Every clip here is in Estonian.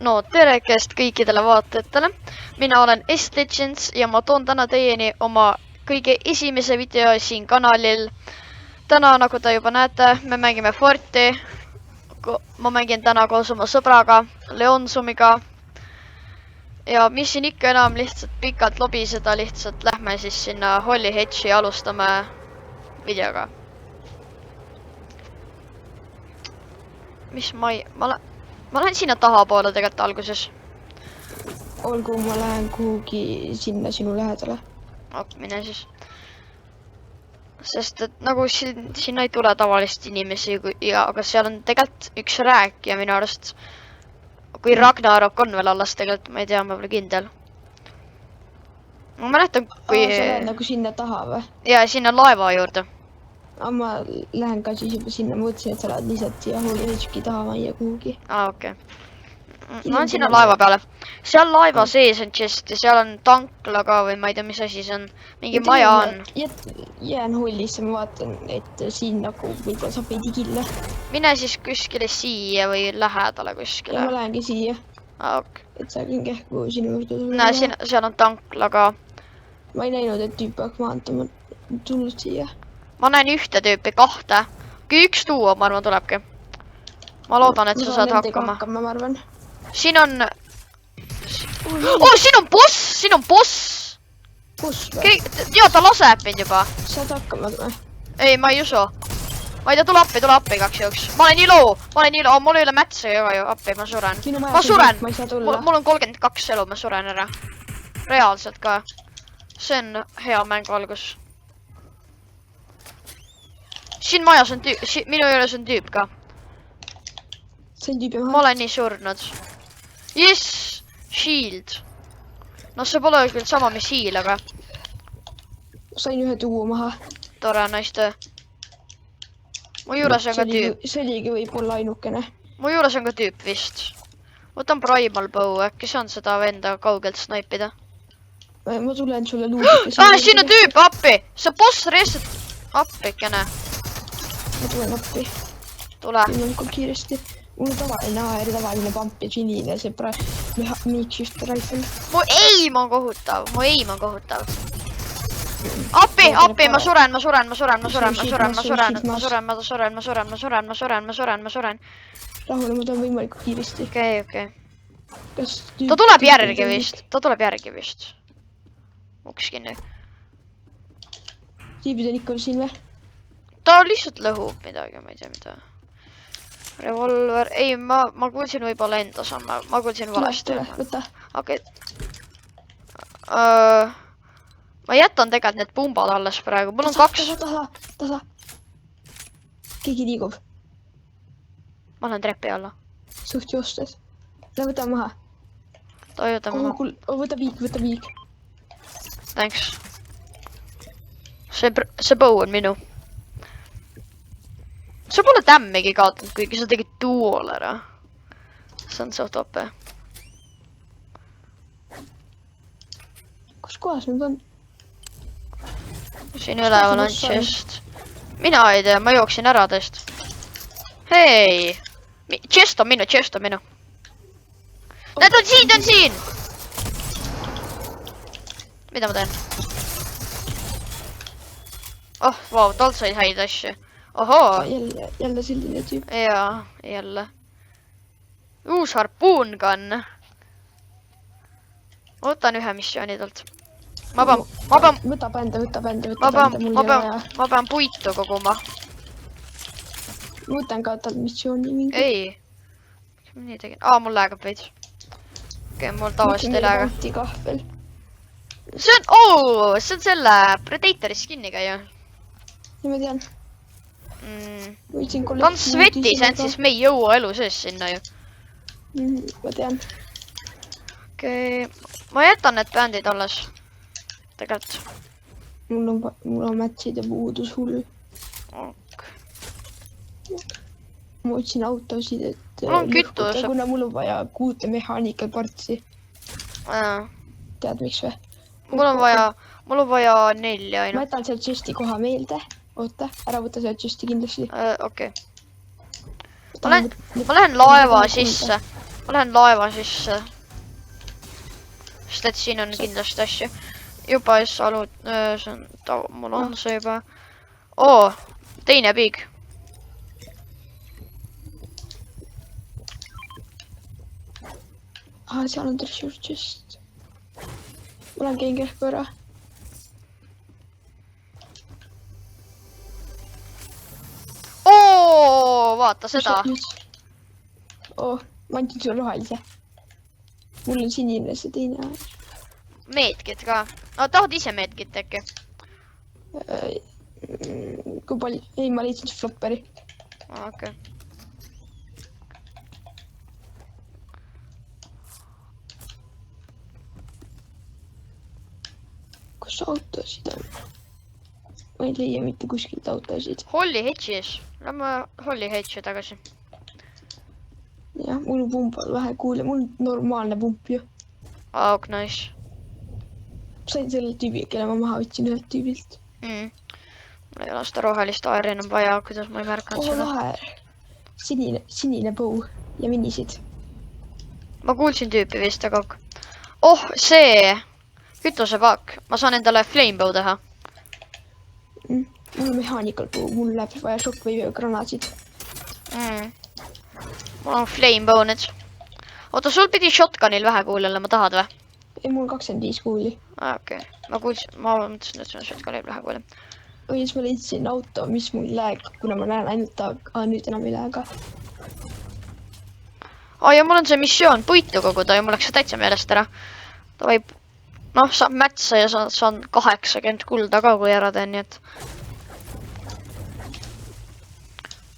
No terekest kõikidele vaatajatele. Mina olen S-Legends ja ma toon täna teieni oma kõige esimese video siin kanalil. Täna, nagu te juba näete, me mängime Forti. Ma mängin täna koos oma sõbraga, Leonsumiga. Ja mis siin ikka enam lihtsalt pikalt lobiseda, lihtsalt lähme siis sinna Holly Hedge'i ja alustame videoga. Mis ma lähen sinna tahapoole tegelikult alguses. Olgu, ma lähen kuhugi sinna sinu lähedale. Mine siis. Sest et nagu sinna ei tule tavalist inimesi, aga seal on tegelikult üks rääk ja minu arust kui Ragnarok on veel alles tegelikult, ma ei tea, ma pole kindel. Ma mäletan, kui... Sa lähed nagu sinna taha või? Ja sinna laeva juurde. Ma lähen ka siis juba sinna, mõtlesin, et sa lähed lihtsalt siia Holly Hedge'i taha majja kuhugi. Okei. Ma olen sinna laeva peale. Seal laeva sees on chest ja seal on tankla ka või ma ei tea, mis asi see on. Mingi maja on. Jään Hollisse, ma vaatan, et siin nagu võib-olla saab veidi kille. Mine siis kuskile siia või lähedale kuskile. Ja ma lähengi siia. Okay. Et sa kähku sinu juurde tulla. Näe, seal on tankla ka. Ma ei näinud, et tüüp hakkab maantama tulnud siia. Ma näen ühte tüüpi, kahte. Kui üks tuua, ma arvan, tulebki. Ma loodan, et sa saad hakkama. Ma arvan. Siin on... siin on boss! Siin on boss! Boss või? Jaa, ta laseb mind juba. Saad hakkama või? Ei, ma ei usu. Ma ei tea, tule appi kaks jooks. Ma olen nii loo. Mul ei ole mätse juba ju. Appi, ma suren. Ma suren. Mul on 32 elu, ma suren ära. Reaalselt ka. See on hea mängu algus. Siin majas on tüüp. Minu juures on tüüp ka. Ma olen nii surnud. Yes! Shield. No see pole küll sama mis hiil, aga... Sain ühe tuua maha. Tore, naiste. Mu juures on ka tüüp. See oligi võib-olla ainukene. Mu juures on ka tüüp vist. Võtan Primal Bow, äkki saan seda venda kaugelt snaipida. Ma tulen sulle luudike. Siin on tüüp, appi! See boss reset... Appikene. Ma tulen appi. Tule. Võimalikult kiiresti. Mul on tavaline AR, tavaline pump ja sinine, see makeshift rifle. Mu aim on kohutav. Appi, ma suren. Rahule, ma tulen võimalikult kiiresti. Okei. Ta tuleb järgi vist. Uks kinni. Tiibid on ikka siin või? Ta lihtsalt lõhub midagi, ma ei tea mida. Revolver, ei, ma kuulsin võib-olla enda samme, ma kuulsin valesti. Võta. Okei. Ma jätan tegelikult need pumbad alles praegu, mul on 2. Tasa. Keegi liigub. Ma olen trepi alla. Suht joostes. Võta maha. Toijuta maha. Võta viik. Thanks. See bow on minu. Sa pole tämmegi kaotanud, kuigi sa tegid duol ära. See on suht ope. Kus kohas nüüd on? Siin üleval on chest. Mina ei tea, ma jooksin ära teist. Hei! Chest on minu. Need on siin! Mida ma teen? Oh, vau, tal said häid asju. Ohoo! Jälle selline tüüp. Jaa, jälle. Uus harpuungun. Võtan ühe missiooni talt. Ma pean puitu koguma. Võtan ka talt missiooni mingi. Ei. Nii tegin. Mul läheb veid. Okei, mul tavaliselt ei läheb. See on selle Predatori skinniga ju. Ja ma tean. Ta on svetis, siis me ei jõua elu sees sinna ju. Ma tean. Okei. Ma jätan need bändid alles. Tegelikult. Mul on mätside puudus hull. Ma otsin autosid, et mul on kütus. Kuna mul on vaja 6 mehaanikalpartsi. Tead miks või? Mul on vaja 4 ainult. Ma jätan seal chesti koha meelde. Oota, ära võta seal chesti kindlasti. Okei. Ma lähen laeva sisse. ma lähen laeva sisse. Sest et siin on kindlasti asju. Juba ees alud, see on, mul on see juba. Oo, teine piig. Seal on treasure chest. Ma olen käin kähku ära. Oo, vaata seda. Ma andsin sulle rohelise. Mul on sinine see teine. Meedkit ka. Tahad ise meedkit äkki? Kui palju? Ei, ma leidsin flopperi. Okei. Kus autosid on? Ma ei leia mitte kuskilt autosid. Holly Hedges. Lähme Holly Hedge'i tagasi. Jah, mul pump on vähe kuule. Mul on normaalne pump ju. Ok, nice. Sain selle tüübi, kelle ma maha võtsin ühelt tüübilt. Mul ei ole seda rohelist aeri enam vaja, kuidas ma ei märkanud seda. Lahe. Sinine põu ja minisid. Ma kuulsin tüüpi vist, aga... Oh, see! Kütusepaak. Ma saan endale flamebow teha. Mul on mechanical põu, mul läheb vaja shockwave granaatsid. Mul on flamebow nüüd. Oota, sul pidi shotgunil vähe kuul olema, tahad või? Ei, mul 25 kuuli. Okei. Ma mõtlesin, et see on shotgunil vähe kuul. Või siis ma leidsin auto, mis mul läheb, kuna ma näen ainult nüüd enam ei lähe ka. Ja mul on see missioon puitu koguda ja mul läks see täitsa meelest ära. Ta võib... Noh, saab mätsa ja saan 80 kulda ka, kui ära teen, nii et...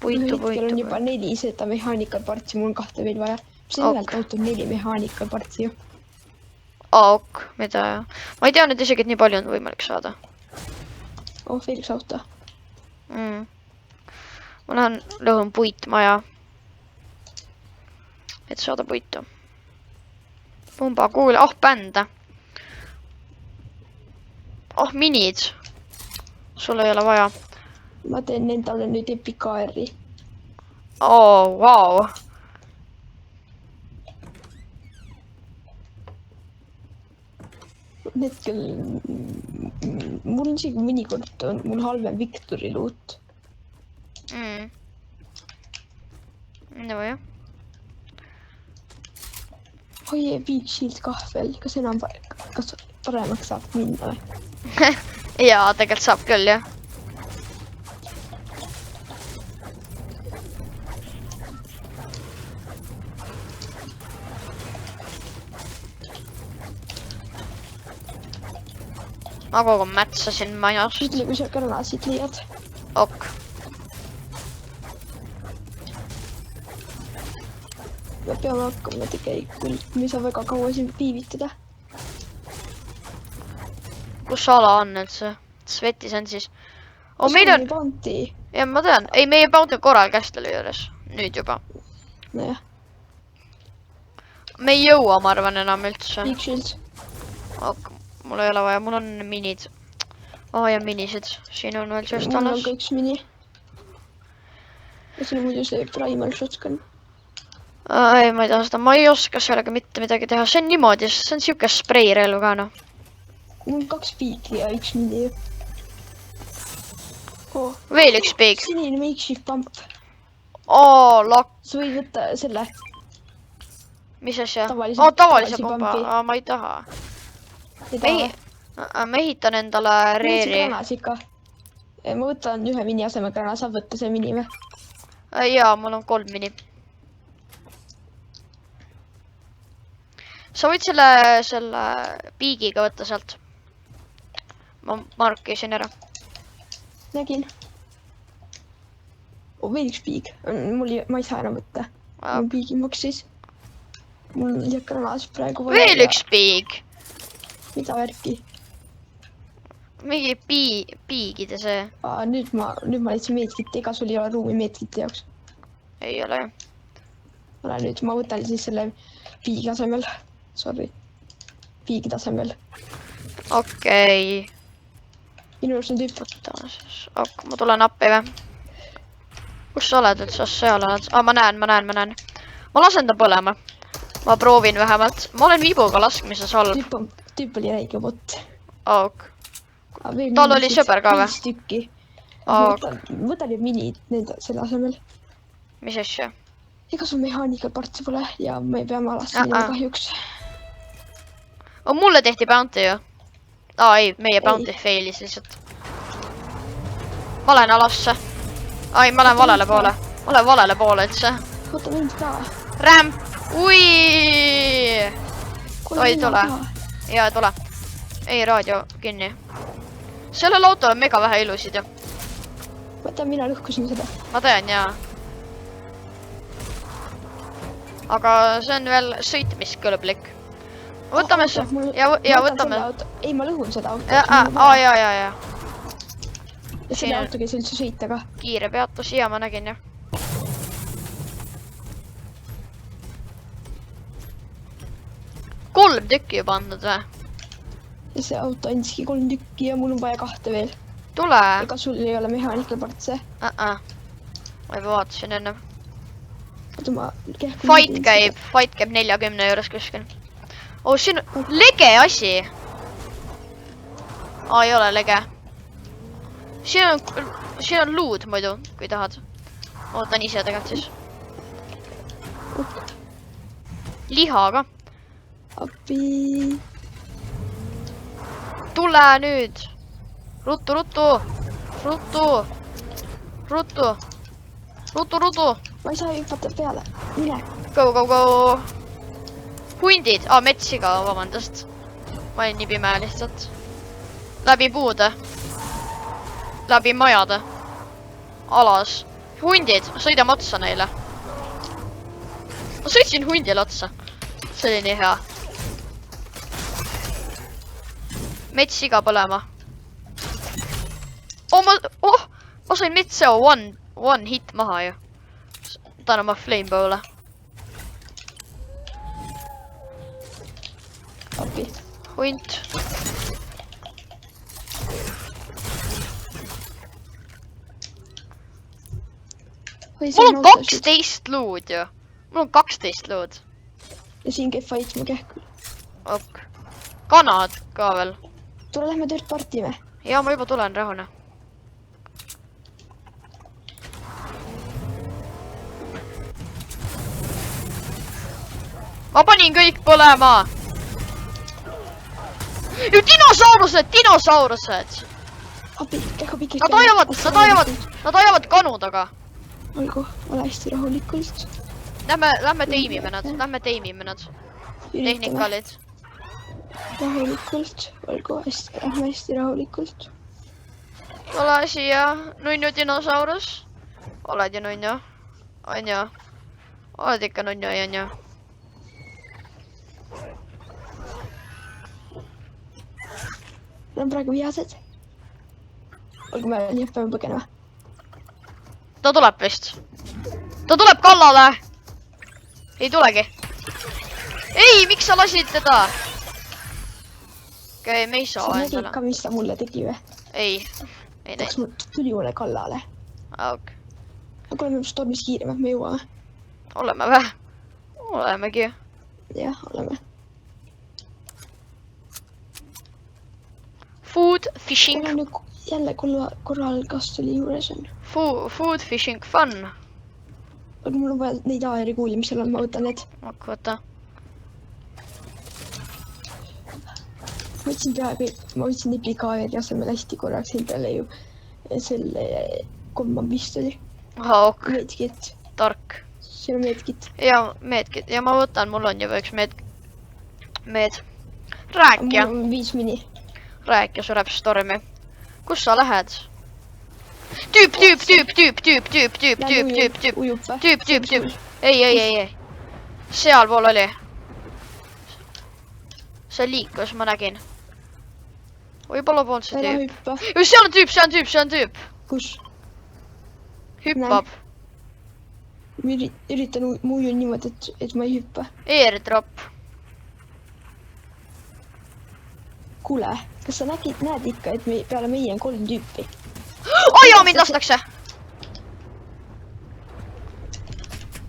Puitu. Hetkel on juba 4 seda mechanical partsi, mul on 2 veel vaja. See on ühelt auto 4 mechanical partsi ju. Ok, mida ja... Ma ei tea nüüd isegi, et nii palju on võimalik saada. Veel üks auto. Ma lähen lõhun puitmaja. Et saada puitu. Pumba kuule. Oh, bände. Oh, minid. Sul ei ole vaja. Ma teen endale nüüd Epic AR-i. Oh, wow. Hetkel... Mul on isegi mõnikord on mul halvem Victory loot. No jah. Oi, Big Shield kahvel. Kas enam kas paremaks saab minna või? Jaa, tegelikult saab küll, jah. Ma kogu mätsasin majast. Ütle, kui sa granaasid leiad. Ok. Me peame hakkama tegelikult. Me ei saa väga kaua siin piivitada. Kus ala on üldse? Svetis on siis. Oh, meil on... Bounty. Ja ma tean. Ei, meie bounty on korral kästele juures. Nüüd juba. Nojah. Me ei jõua, ma arvan, enam üldse. Big Shield. Ok. Mul ei ole vaja, mul on minid. Ja minisid. Siin on veel sellest Mul alles. on ka üks mini. Ja siin on muidu see primal shotgun. Ei, ma ei taha seda. Ma ei oska sellega mitte midagi teha. See on niimoodi, see on siuke spreirelv ka, noh. Mul on 2 piiki ja 1 mini. Veel üks piik. Sinine makeshift pump. Lakk. Sa võid võtta selle. Mis asja? Tavalise pumba. Ma ei taha. Ei ma ehitan endale reeri. Granaasikka. Ma võtan ühe mini asemel granaa, saab võtta see mini või? Jaa, mul on 3 mini. Sa võid selle piigiga võtta sealt. Ma markisin ära. Nägin. Veel üks piig. Ma ei saa enam võtta. Mul piigi maksis. Mul jääb granaas praegu vaja. Veel üks piig. Mida värki? Mingi piigide see. Nüüd ma leidsin meetkiti, ega sul ei ole ruumi meetkiti jaoks? Ei ole ju. Ole nüüd, ma võtan siis selle piigi asemel. Sorry. Piigi tasemel. Okei. Minu arust on tüüp. Ok, ma tulen appi või? Kus sa oled üldse? Seal oled? Ma näen. Ma lasen ta põlema. ma proovin vähemalt. Ma olen viibuga laskmises all. Tüüp oli räige bot. Auk. Tal oli sõber ka või? 5 tükki. Auk. Võta nüüd minid nende selle asemel. Mis asja? Ega su mehaanikaparte pole ja me peame alasse minema kahjuks. Mulle tehti bounty ju. Ei, meie bounty failis lihtsalt. Ma lähen alasse. Ma lähen valele poole. Ma lähen valele poole üldse. Võta mind ka. Rämp! Ui! Oi, tule. Ja tule. Ei, raadio kinni. Sellel autol on mega vähe ilusid ju. Võta, mina lõhkusin seda. Ma tean, jaa. Aga see on veel sõitmiskõlblik. Võtame see. Ja võtame. Ei, ma lõhun seda auto. Ja. Ja selle auto käis üldse sõita ka. Kiire peatus, ja ma nägin jah. Kolm tükki juba andnud või? Ja see auto andski 3 tükki ja mul on vaja 2 veel. Tule. Ega sul ei ole mehaanikaparte? Ma juba vaatasin enne. Fight käib 40 juures kuskil. Siin on lege asi. Ei ole lege. Siin on loot muidu, kui tahad. Ootan ise tegelikult siis. Liha ka. Appi. Tule nüüd. Ruttu. Ma ei saa hüpata peale. Mine. Go. Hundid. Metsiga, vabandust. Ma olin nii pime lihtsalt. Läbi puude. Läbi majade. Alas. Hundid. Sõidame otsa neile. Ma sõitsin hundile otsa. See oli nii hea. Metsiga põlema. Ma sain metseo one hit maha ju. Ta on oma flamebow'le. Appi. Hunt. Mul on 12 luud ju. Mul on 12 luud. Ja siin käib fight mu kähkul. Ok. Kanad ka veel. Tule lähme tööd partime. Ja ma juba tulen rahune. Ma panin kõik põlema. Dinosaurused! Appi, kähku pikki. Nad ajavad kanu taga. Olgu, ole hästi rahulikult. Lähme teimime nad. Tehnikalid. Rahulikult, olgu hästi rahulikult. Ole siia, nunnu dinosaurus. Oled ju nunnu? On ju? Oled ikka nunnu, on ju? Nad on praegu vihased. Olgu me nii peame põgenema. Ta tuleb vist. Ta tuleb kallale. Ei tulegi. Ei, miks sa lasid teda? Okei, me ei saa endale. Sa nägid ka, mis ta mulle tegi või? Ei näi. Tuli mulle kallale. Ok. Aga oleme stormis kiiremad, me jõuame. Oleme vä? Olemegi. Jah, oleme. Food fishing. Olen nüüd jälle korralkastuli juures on. Food fishing fun. Aga mul on vaja neid AR-i kuuli, mis seal on, ma võtan need. Võta. Ma võtsin niplika AR-i asemel hästi korraks endale ju selle kombapistoli. Ok. Medkit. Tark. See on medkit. Ja, medkit. Ja ma võtan, mul on juba üks med. Rääkja. Mul on 5 mini. Rääkja sureb stormi. Kus sa lähed? Tüüp. Ei. Seal pool oli. See liikus, ma nägin. Võib-olla polnud see tüüp. See on tüüp. Kus? Hüppab. Ma üritan muidu niimoodi, et ma ei hüppa. Airdrop. Kuule, kas sa näed ikka, et peale meie on 3 tüüpi? Oi, mind lastakse!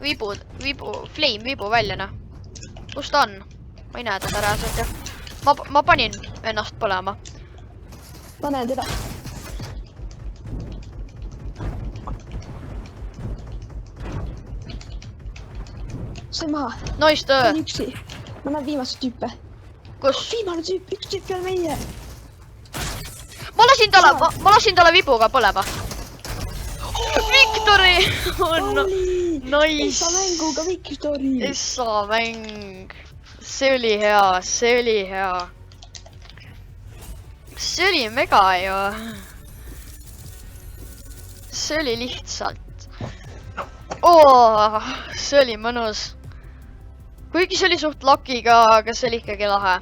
Flame vibu välja, noh. Kus ta on? Ma ei näe teda reaalselt jah. Ma panin ennast põlema. Ma näen teda. Sain maha. Nice töö. On üksi. Ma näen viimast tüüpe. Kus? Viimane tüüp, üks tüüp peale meie. Ma lasin talle vibuga põlema. Victory! No, nice! Essa mänguga Victory! Essa mäng. See oli hea, see oli hea. See oli mega ju. See oli lihtsalt. See oli mõnus. Kuigi see oli suht lakiga, aga see oli ikkagi lahe.